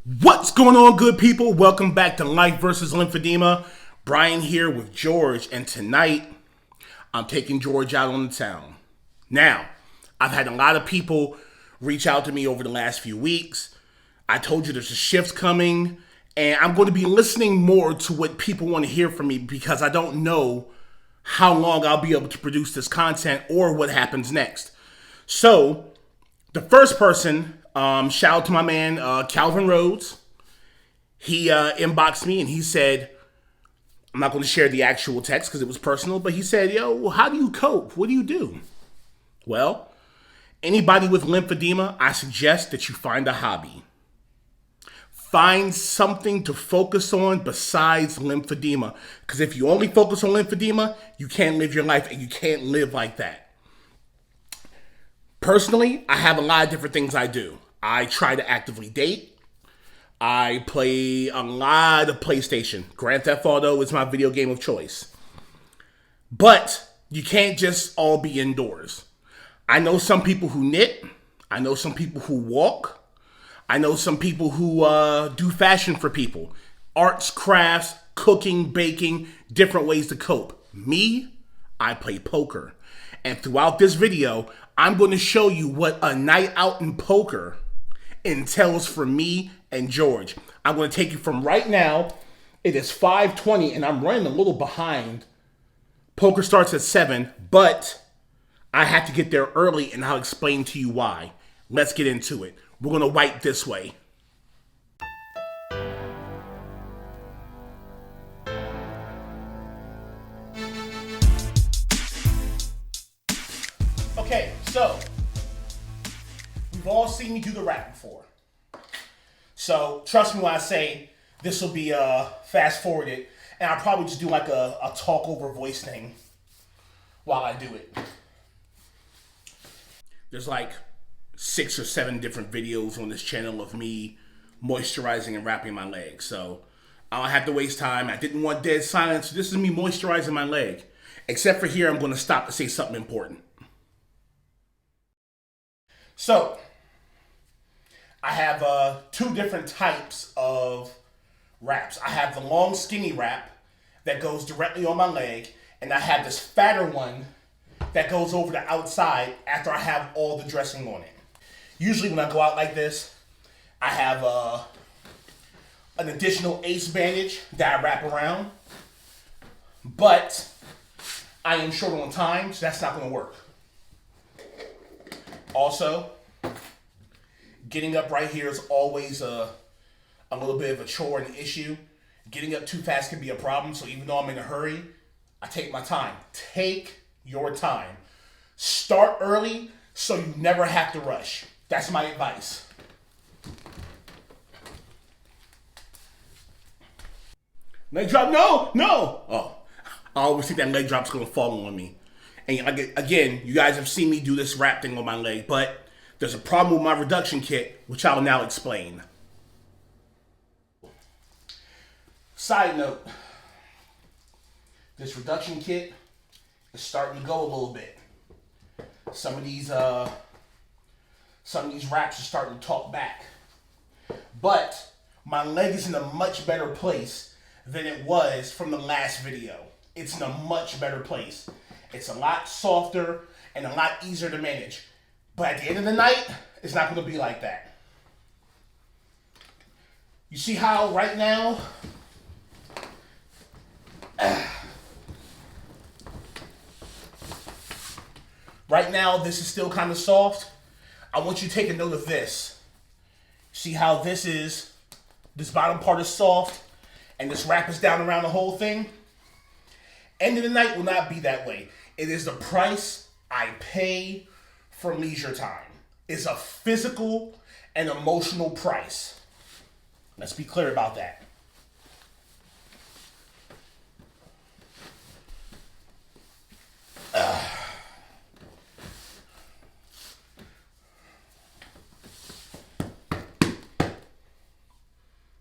What's going on, good people? Welcome back to Life versus Lymphedema. Brian here with George, and tonight I'm taking George out on the town. Now, I've had a lot of people reach out to me over the last few weeks. I told you there's a shift coming, and I'm going to be listening more to what people want to hear from me because I don't know how long I'll be able to produce this content or what happens next. So, the first person, shout out to my man, Calvin Rhodes. He inboxed me and he said, I'm not going to share the actual text because it was personal, but he said, yo, how do you cope? What do you do? Well, anybody with lymphedema, I suggest that you find a hobby. Find something to focus on besides lymphedema. Because if you only focus on lymphedema, you can't live your life and you can't live like that. Personally, I have a lot of different things I do. I try to actively date. I play a lot of PlayStation. Grand Theft Auto is my video game of choice. But you can't just all be indoors. I know some people who knit. I know some people who walk. I know some people who do fashion for people. Arts, crafts, cooking, baking, different ways to cope. Me, I play poker. And throughout this video, I'm going to show you what a night out in poker entails for me and George. I'm going to take you from right now. It is 5:20 and I'm running a little behind. Poker starts at 7, but I have to get there early and I'll explain to you why. Let's get into it. We're going to wipe this way. Okay, so we've all seen me do the rap before. So trust me when I say this will be fast forwarded, and I'll probably just do like a talk over voice thing while I do it. There's like 6 or 7 different videos on this channel of me moisturizing and wrapping my leg. So I don't have to waste time. I didn't want dead silence. This is me moisturizing my leg. Except for here, I'm going to stop to say something important. So I have 2 different types of wraps. I have the long skinny wrap that goes directly on my leg, and I have this fatter one that goes over the outside after I have all the dressing on it. Usually when I go out like this, I have an additional ace bandage that I wrap around, but I am short on time, so that's not going to work. Also, getting up right here is always a little bit of a chore and an issue. Getting up too fast can be a problem, so even though I'm in a hurry, I take my time. Take your time. Start early so you never have to rush. That's my advice. Leg drop, no. Oh, I always think that leg drop's gonna fall on me. And again, you guys have seen me do this wrap thing on my leg, but there's a problem with my reduction kit, which I will now explain. Side note, this reduction kit is starting to go a little bit. Some of these wraps are starting to talk back. But my leg is in a much better place than it was from the last video. It's in a much better place. It's a lot softer and a lot easier to manage. But at the end of the night, it's not going to be like that. You see how right now, this is still kind of soft. I want you to take a note of this. See how this bottom part is soft and this wrap is down around the whole thing? End of the night will not be that way. It is the price I pay for leisure time. It's a physical and emotional price. Let's be clear about that.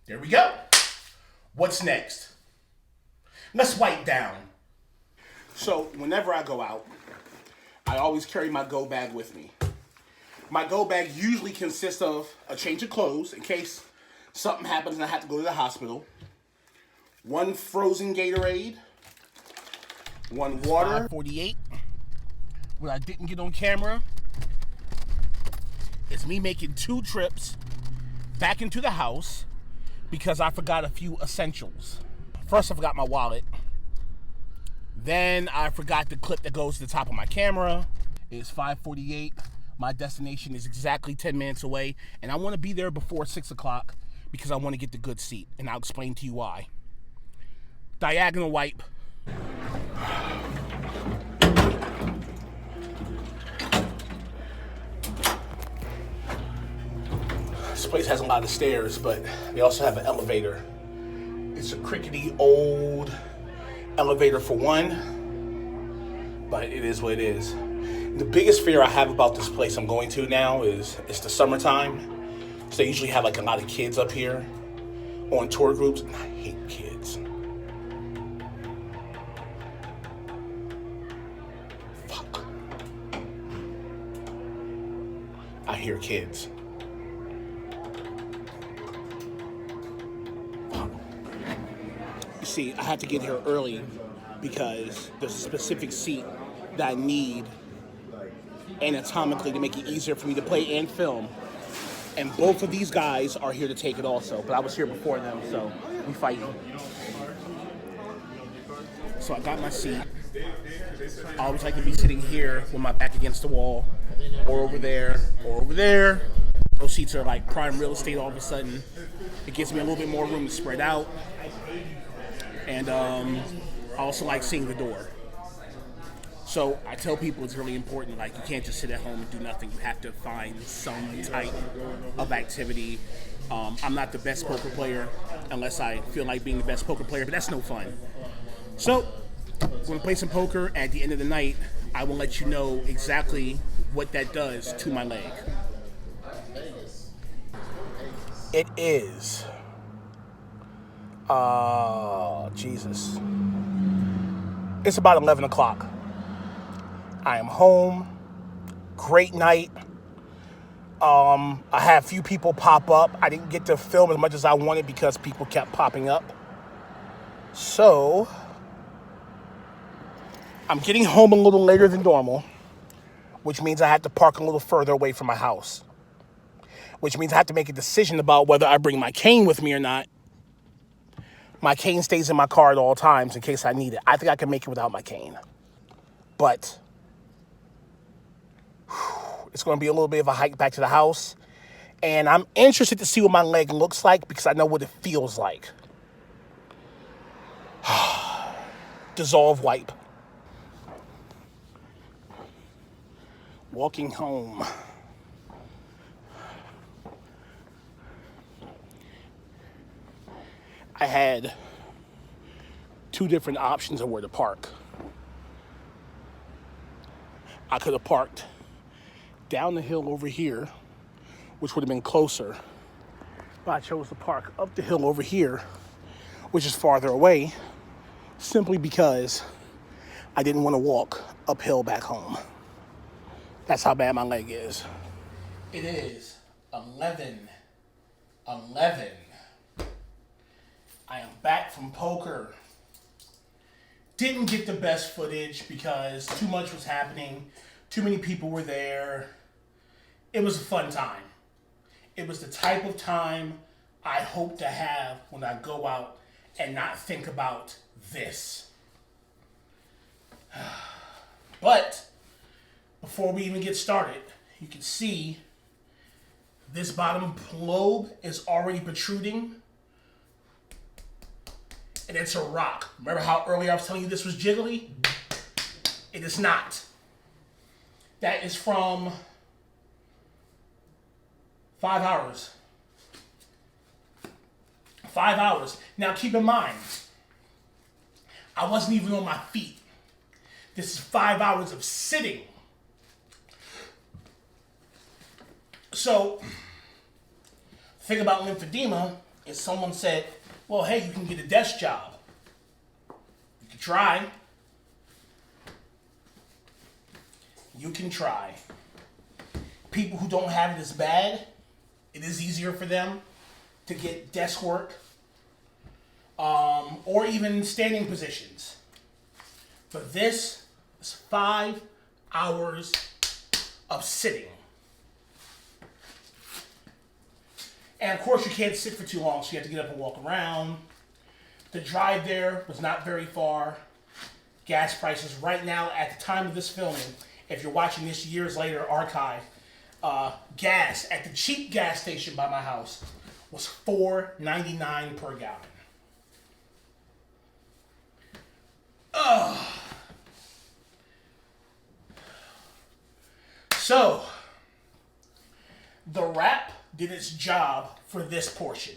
There we go. What's next? Let's wipe down. So whenever I go out, I always carry my go bag with me. My go bag usually consists of a change of clothes in case something happens and I have to go to the hospital. 1 frozen Gatorade, 1 water. 5:48. What I didn't get on camera is me making 2 trips back into the house because I forgot a few essentials. First, I forgot my wallet. Then I forgot the clip that goes to the top of my camera. It's 5:48. My destination is exactly 10 minutes away, and I want to be there before 6 o'clock because I want to get the good seat, and I'll explain to you why. Diagonal wipe. This place has a lot of stairs, but they also have an elevator. It's a crickety old elevator for one, but it is what it is. The biggest fear I have about this place I'm going to now is it's the summertime. So they usually have like a lot of kids up here on tour groups, and I hate kids. Fuck. I hear kids. See, I had to get here early because there's a specific seat that I need anatomically to make it easier for me to play and film. And both of these guys are here to take it also, but I was here before them, so we fighting. So I got my seat. I always like to be sitting here with my back against the wall, or over there, or over there. Those seats are like prime real estate all of a sudden. It gives me a little bit more room to spread out. And I also like seeing the door. So I tell people it's really important, like you can't just sit at home and do nothing. You have to find some type of activity. I'm not the best poker player unless I feel like being the best poker player, but that's no fun. So we're gonna play some poker. At the end of the night, I will let you know exactly what that does to my leg. It is. Jesus. It's about 11 o'clock. I am home. Great night. I had a few people pop up. I didn't get to film as much as I wanted because people kept popping up. So, I'm getting home a little later than normal, which means I have to park a little further away from my house. Which means I have to make a decision about whether I bring my cane with me or not. My cane stays in my car at all times in case I need it. I think I can make it without my cane. But it's going to be a little bit of a hike back to the house. And I'm interested to see what my leg looks like because I know what it feels like. Dissolve wipe. Walking home. I had 2 different options of where to park. I could have parked down the hill over here, which would have been closer. But I chose to park up the hill over here, which is farther away, simply because I didn't want to walk uphill back home. That's how bad my leg is. It is 11:11. I am back from poker. Didn't get the best footage because too much was happening. Too many people were there. It was a fun time. It was the type of time I hope to have when I go out and not think about this. But before we even get started, you can see this bottom lobe is already protruding. And it's a rock. Remember how earlier I was telling you this was jiggly? It is not. That is from 5 hours. 5 hours. Now keep in mind, I wasn't even on my feet. This is 5 hours of sitting. So, the thing about lymphedema is someone said, well, hey, you can get a desk job. You can try. You can try. People who don't have it as bad, it is easier for them. to get desk work or even standing positions. But this is 5 hours of sitting. And of course you can't sit for too long, so you have to get up and walk around. The drive there was not very far. Gas prices right now at the time of this filming, if you're watching this years later archive, gas at the cheap gas station by my house was $4.99 per gallon. So, the wrap did its job for this portion.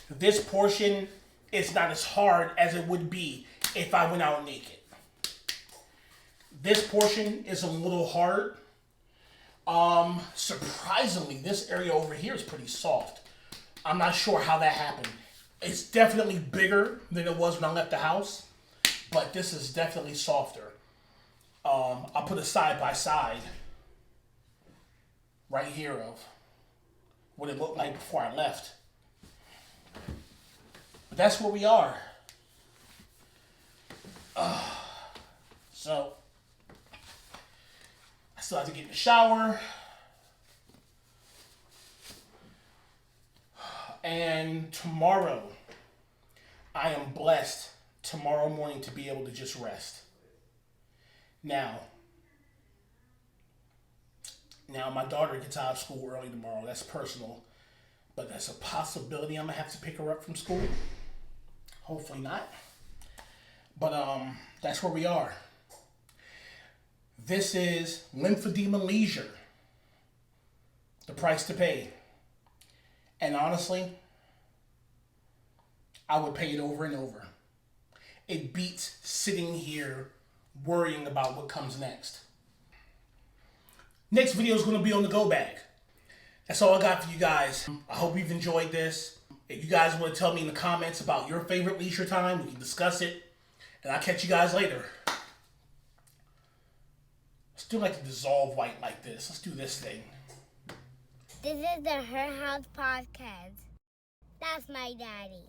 This portion is not as hard as it would be if I went out naked. This portion is a little hard. Surprisingly, this area over here is pretty soft. I'm not sure how that happened. It's definitely bigger than it was when I left the house, but this is definitely softer. I'll put a side by side right here of what it looked like before I left. But that's where we are. So, I still have to get in the shower. And tomorrow, I am blessed tomorrow morning to be able to just rest. Now my daughter gets out of school early tomorrow. That's personal. But there's a possibility I'm going to have to pick her up from school. Hopefully not. But that's where we are. This is Lymphedema Leisure. The price to pay. And honestly, I would pay it over and over. It beats sitting here worrying about what comes next. Next video is going to be on the go bag. That's all I got for you guys. I hope you've enjoyed this. If you guys want to tell me in the comments about your favorite leisure time, we can discuss it. And I'll catch you guys later. Let's do like the dissolve white like this. Let's do this thing. This is the Her House Podcast. That's my daddy.